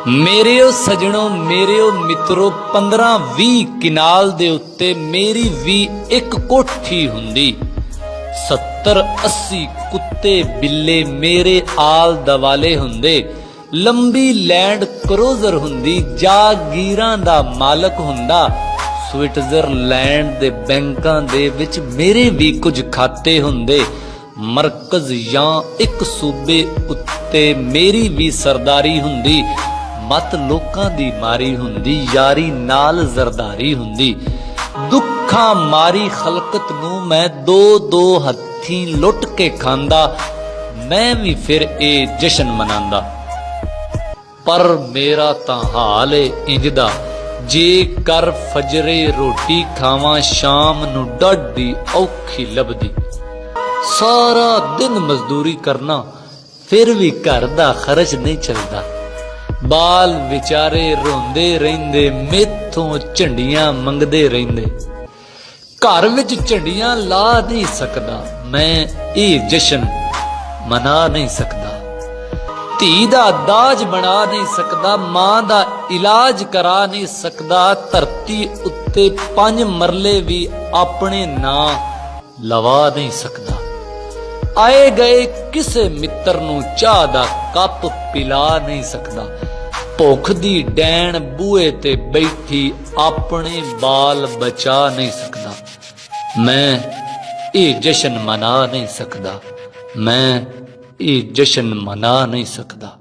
ਮੇਰਿਓ ਸਜਣੋ ਮੇਰਿਓ ਮਿੱਤਰੋ 15-20 ਕਿਨਾਲ ਦੇ ਉੱਤੇ ਮੇਰੀ ਵੀ ਇੱਕ ਕੋਠੀ ਹੁੰਦੀ। 70-80 ਕੁੱਤੇ ਬਿੱਲੇ ਮੇਰੇ ਆਲ ਦਵਾਲੇ ਹੁੰਦੇ। ਲੰਬੀ ਲੈਂਡ ਕਰੂਜ਼ਰ ਹੁੰਦੀ, ਜਾਗੀਰਾਂ ਦਾ ਮਾਲਕ ਹੁੰਦਾ। ਸਵਿਟਜ਼ਰਲੈਂਡ ਦੇ ਬੈਂਕਾਂ ਦੇ ਵਿੱਚ ਮੇਰੇ ਵੀ ਕੁਝ ਖਾਤੇ ਹੁੰਦੇ। ਮਰਕਜ਼ ਜਾਂ ਇੱਕ ਸੂਬੇ ਉੱਤੇ ਮੇਰੀ ਵੀ ਸਰਦਾਰੀ ਹੁੰਦੀ। ਮਤ ਲੋਕਾਂ ਦੀ ਮਾਰੀ ਹੁੰਦੀ, ਯਾਰੀ ਨਾਲ ਜ਼ਰਦਾਰੀ ਹੁੰਦੀ। ਦੁੱਖਾਂ ਮਾਰੀ ਖਲਕਤ ਨੂੰ ਮੈਂ ਦੋ ਹੱਥੀਂ ਲੁੱਟ ਕੇ ਖਾਂਦਾ। ਮੈਂ ਵੀ ਫਿਰ ਇਹ ਜਸ਼ਨ ਮਨਾਂਦਾ। ਪਰ ਮੇਰਾ ਤਾਂ ਹਾਲ ਏ ਇੰਜ ਦਾ, ਜੇ ਕਰ ਫਜਰੇ ਰੋਟੀ ਖਾਵਾਂ ਸ਼ਾਮ ਨੂੰ ਡਾਢੀ ਔਖੀ ਲੱਭਦੀ। ਸਾਰਾ ਦਿਨ ਮਜ਼ਦੂਰੀ ਕਰਨਾ ਫਿਰ ਵੀ ਘਰ ਦਾ ਖਰਚ ਨਹੀਂ ਚੱਲਦਾ। ਬਾਲ ਵਿਚਾਰੇ ਰੋਂਦੇ ਰਹਿੰਦੇ, ਮੈਥੋਂ ਝੰਡੀਆਂ ਮੰਗਦੇ ਰਹਿੰਦੇ। ਘਰ ਵਿੱਚ ਝੰਡੀਆਂ ਲਾ ਨਹੀਂ ਸਕਦਾ ਮੈਂ, ਇਹ ਜਸ਼ਨ ਮਨਾ ਨਹੀਂ ਸਕਦਾ। ਧੀ ਦਾ ਦਾਜ ਬਣਾ ਨਹੀਂ ਸਕਦਾ, ਮਾਂ ਦਾ ਇਲਾਜ ਕਰਾ ਨਹੀਂ ਸਕਦਾ। ਧਰਤੀ ਉੱਤੇ 5 ਮਰਲੇ ਵੀ ਆਪਣੇ ਨਾਂ ਲਵਾ ਨਹੀਂ ਸਕਦਾ। ਆਏ ਗਏ ਕਿਸੇ ਮਿੱਤਰ ਨੂੰ ਚਾਹ ਦਾ ਕੱਪ ਪਿਲਾ ਨਹੀਂ ਸਕਦਾ। ਭੁੱਖ ਦੀ ਡੈਣ ਬੂਹੇ ਤੇ ਬੈਠੀ ਆਪਣੇ ਬਾਲ ਬਚਾ ਨਹੀਂ ਸਕਦਾ। ਮੈਂ ਇਹ ਜਸ਼ਨ ਮਨਾ ਨਹੀਂ ਸਕਦਾ। ਮੈਂ ਇਹ ਜਸ਼ਨ ਮਨਾ ਨਹੀਂ ਸਕਦਾ।